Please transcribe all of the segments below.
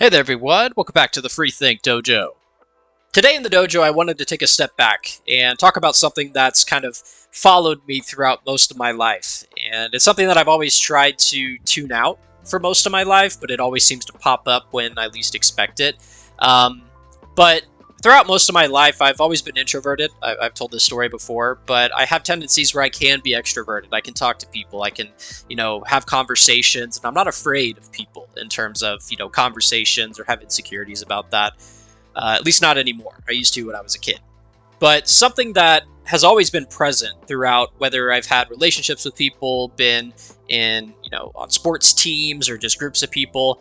Hey there, everyone. Welcome back to the Free Think Dojo. Today in the dojo, I wanted to take a step back and talk about something that's kind of followed me throughout most of my life. And it's something that I've always tried to tune out for most of my life, but it always seems to pop up when I least expect it. Um, but throughout most of my life, I've always been introverted. I've told this story before, but I have tendencies where I can be extroverted. I can talk to people. I can, have conversations, and I'm not afraid of people in terms of, conversations or have insecurities about that. At least not anymore. I used to when I was a kid. But something that has always been present throughout, whether I've had relationships with people, been in, on sports teams or just groups of people,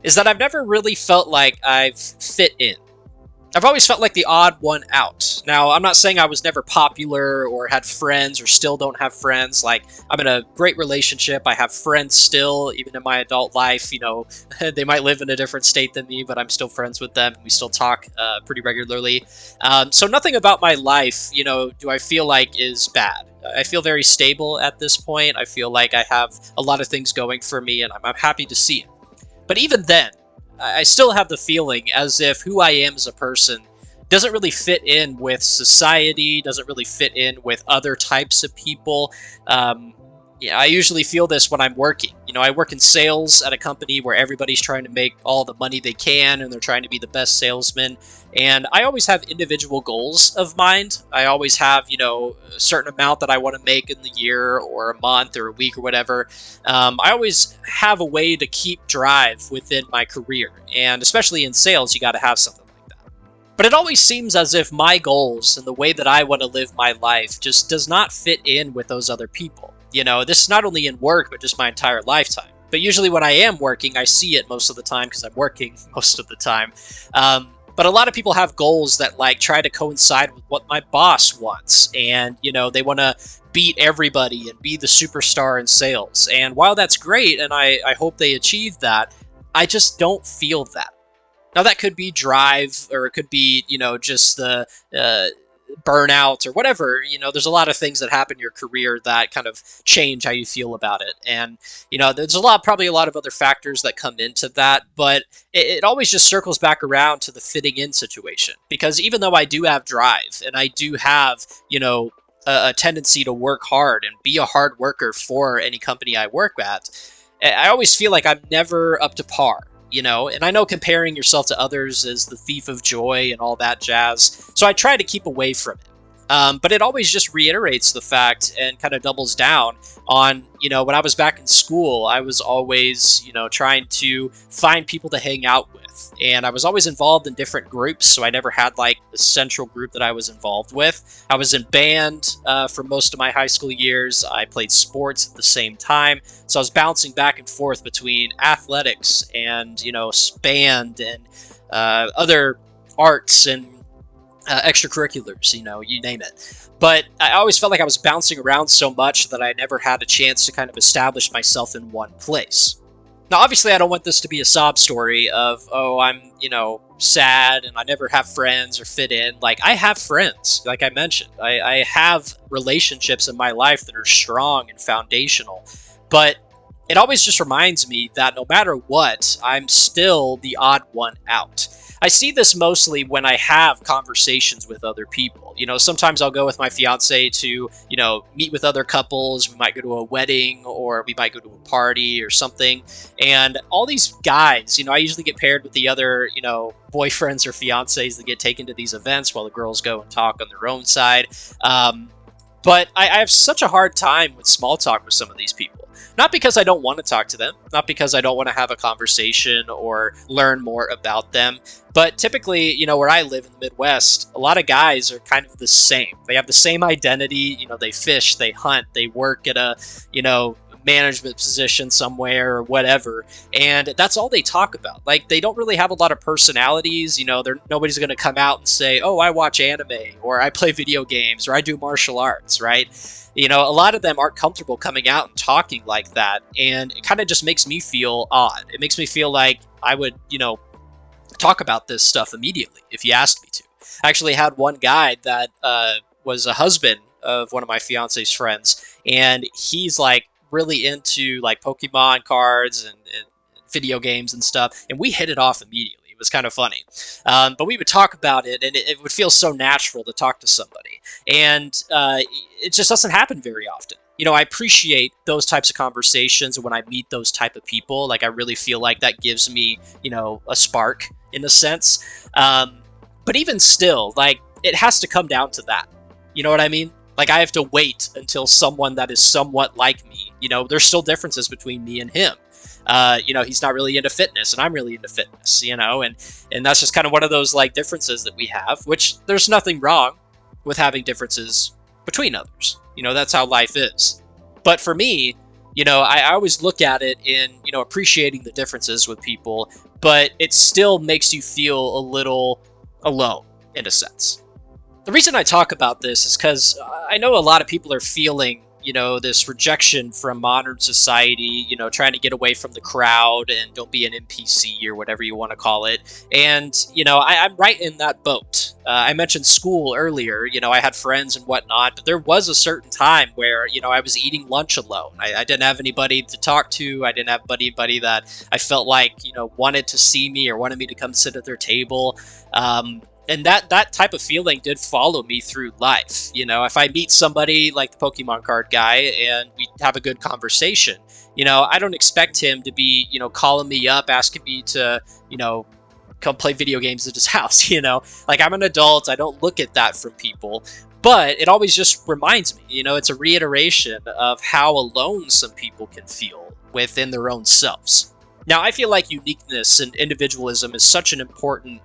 is that I've never really felt like I've fit in. I've always felt like the odd one out. Now, I'm not saying I was never popular or had friends or still don't have friends. Like, I'm in a great relationship. I have friends still, even in my adult life. They might live in a different state than me, but I'm still friends with them. We still talk pretty regularly. So nothing about my life, do I feel like is bad. I feel very stable at this point. I feel like I have a lot of things going for me, and I'm happy to see it. But even then, I still have the feeling as if who I am as a person doesn't really fit in with society, doesn't really fit in with other types of people. Yeah, I usually feel this when I'm working. I work in sales at a company where everybody's trying to make all the money they can and they're trying to be the best salesman. And I always have individual goals of mind. I always have, a certain amount that I want to make in the year or a month or a week or whatever. I always have a way to keep drive within my career. And especially in sales, you got to have something like that. But it always seems as if my goals and the way that I want to live my life just does not fit in with those other people. This is not only in work, but just my entire lifetime. But usually when I am working, I see it most of the time because I'm working most of the time. But a lot of people have goals that try to coincide with what my boss wants. And, they want to beat everybody and be the superstar in sales. And while that's great, and I hope they achieve that, I just don't feel that. Now, that could be drive, or it could be, just the burnout or whatever. There's a lot of things that happen in your career that kind of change how you feel about it. And, there's probably a lot of other factors that come into that, but it always just circles back around to the fitting in situation. Because even though I do have drive and I do have, a tendency to work hard and be a hard worker for any company I work at, I always feel like I'm never up to par. And I know comparing yourself to others is the thief of joy and all that jazz. So I try to keep away from it. But it always just reiterates the fact and kind of doubles down on, when I was back in school, I was always, trying to find people to hang out with. And I was always involved in different groups, so I never had a central group that I was involved with. I was in band for most of my high school years. I played sports at the same time. So I was bouncing back and forth between athletics and, band and other arts and extracurriculars, you name it. But I always felt like I was bouncing around so much that I never had a chance to kind of establish myself in one place. Now, obviously, I don't want this to be a sob story of, oh, I'm, sad and I never have friends or fit in. I have friends, like I mentioned. I have relationships in my life that are strong and foundational. But it always just reminds me that no matter what, I'm still the odd one out. I see this mostly when I have conversations with other people. Sometimes I'll go with my fiance to, meet with other couples. We might go to a wedding or we might go to a party or something. And all these guys, I usually get paired with the other, boyfriends or fiancés that get taken to these events while the girls go and talk on their own side. But I have such a hard time with small talk with some of these people. Not because I don't want to talk to them, not because I don't want to have a conversation or learn more about them, but typically, where I live in the Midwest, a lot of guys are kind of the same. They have the same identity, they fish, they hunt, they work at a, management position somewhere or whatever, and that's all they talk about. They don't really have a lot of personalities. Nobody's going to come out and say, oh, I watch anime or I play video games or I do martial arts, right? A lot of them aren't comfortable coming out and talking like that, and it kind of just makes me feel odd. It makes me feel like I would, talk about this stuff immediately if you asked me to. I actually had one guy that was a husband of one of my fiance's friends, and he's really into Pokemon cards and video games and stuff, and we hit it off immediately. It was kind of funny. But we would talk about it, and it would feel so natural to talk to somebody. And it just doesn't happen very often. I appreciate those types of conversations, and when I meet those type of people, like I really feel like that gives me, a spark in a sense. But even still, like it has to come down to that. You know what I mean? Like I have to wait until someone that is somewhat like me. There's still differences between me and him. He's not really into fitness, and I'm really into fitness. And that's just kind of one of those like differences that we have. Which there's nothing wrong with having differences between others. That's how life is. But for me, I always look at it in, appreciating the differences with people, but it still makes you feel a little alone in a sense. The reason I talk about this is because I know a lot of people are feeling, this rejection from modern society, trying to get away from the crowd and don't be an NPC or whatever you want to call it. And, I'm right in that boat. I mentioned school earlier, I had friends and whatnot, but there was a certain time where, I was eating lunch alone. I didn't have anybody to talk to. I didn't have anybody that I felt like, wanted to see me or wanted me to come sit at their table. And that type of feeling did follow me through life. If I meet somebody like the Pokemon card guy and we have a good conversation, I don't expect him to be, calling me up, asking me to, come play video games at his house, Like I'm an adult, I don't look at that from people. But it always just reminds me, it's a reiteration of how alone some people can feel within their own selves. Now, I feel like uniqueness and individualism is such an important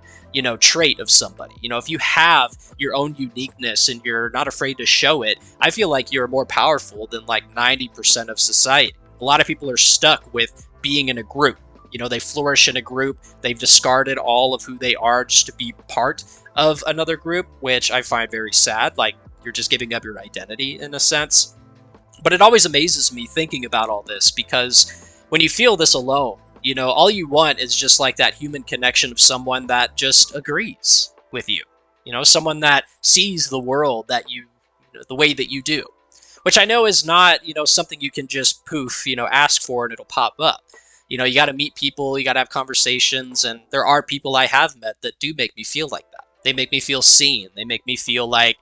trait of somebody. If you have your own uniqueness and you're not afraid to show it, I feel like you're more powerful than like 90% of society. A lot of people are stuck with being in a group. They flourish in a group. They've discarded all of who they are just to be part of another group, which I find very sad. Like you're just giving up your identity in a sense. But it always amazes me thinking about all this because when you feel this alone, all you want is just like that human connection of someone that just agrees with you. Someone that sees the world that the way that you do, which I know is not, something you can just poof, ask for and it'll pop up. You got to meet people, you got to have conversations, and there are people I have met that do make me feel like that. They make me feel seen. They make me feel like,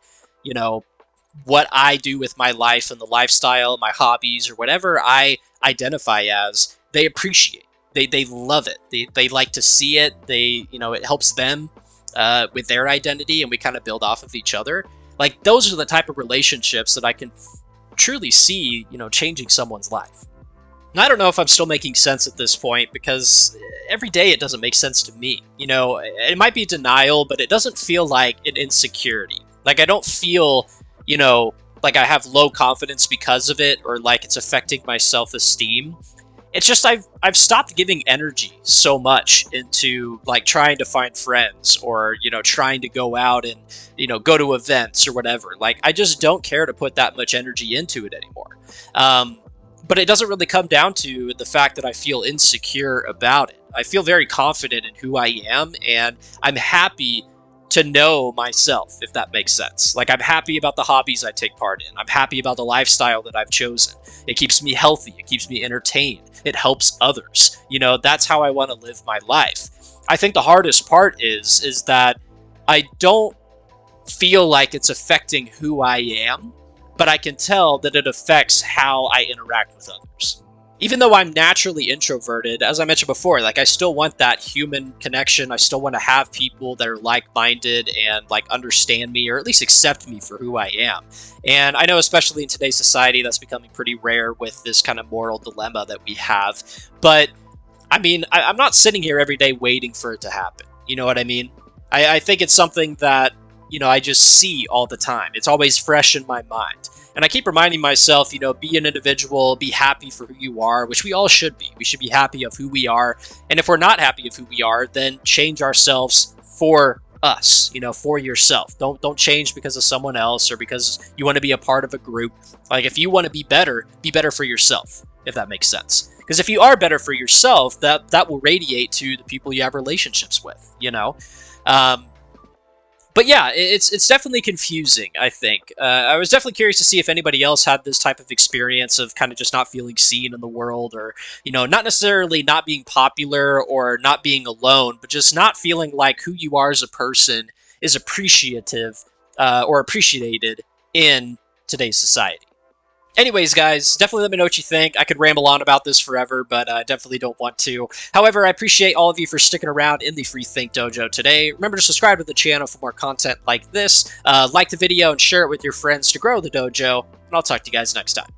what I do with my life and the lifestyle, my hobbies, or whatever I identify as, they appreciate. They love it. They like to see it. It helps them with their identity, and we kind of build off of each other. Like those are the type of relationships that I can truly see, changing someone's life. And I don't know if I'm still making sense at this point because every day it doesn't make sense to me. It might be denial, but it doesn't feel like an insecurity. Like I don't feel, like I have low confidence because of it or like it's affecting my self-esteem. It's just I've stopped giving energy so much into like trying to find friends or trying to go out and go to events or whatever. Like I just don't care to put that much energy into it anymore. But it doesn't really come down to the fact that I feel insecure about it. I feel very confident in who I am, and I'm happy to know myself, if that makes sense. Like I'm happy about the hobbies I take part in. I'm happy about the lifestyle that I've chosen. It keeps me healthy. It keeps me entertained. It helps others. That's how I want to live my life. I think the hardest part is that I don't feel like it's affecting who I am, but I can tell that it affects how I interact with others. Even though I'm naturally introverted, as I mentioned before, like I still want that human connection. I still want to have people that are like-minded and like understand me or at least accept me for who I am. And I know especially in today's society that's becoming pretty rare with this kind of moral dilemma that we have. But I mean, I'm not sitting here every day waiting for it to happen. You know what I mean? I think it's something that, I just see all the time. It's always fresh in my mind. And I keep reminding myself, be an individual, be happy for who you are, which we all should be. We should be happy of who we are. And if we're not happy of who we are, then change ourselves for us, for yourself. Don't change because of someone else or because you want to be a part of a group. Like if you want to be better for yourself, if that makes sense. Because if you are better for yourself, that will radiate to the people you have relationships with, But yeah, it's definitely confusing, I think. I was definitely curious to see if anybody else had this type of experience of kind of just not feeling seen in the world, or, not necessarily not being popular or not being alone, but just not feeling like who you are as a person is appreciative or appreciated in today's society. Anyways, guys, definitely let me know what you think. I could ramble on about this forever, but I definitely don't want to. However, I appreciate all of you for sticking around in the Free Think Dojo today. Remember to subscribe to the channel for more content like this. Like the video and share it with your friends to grow the dojo, and I'll talk to you guys next time.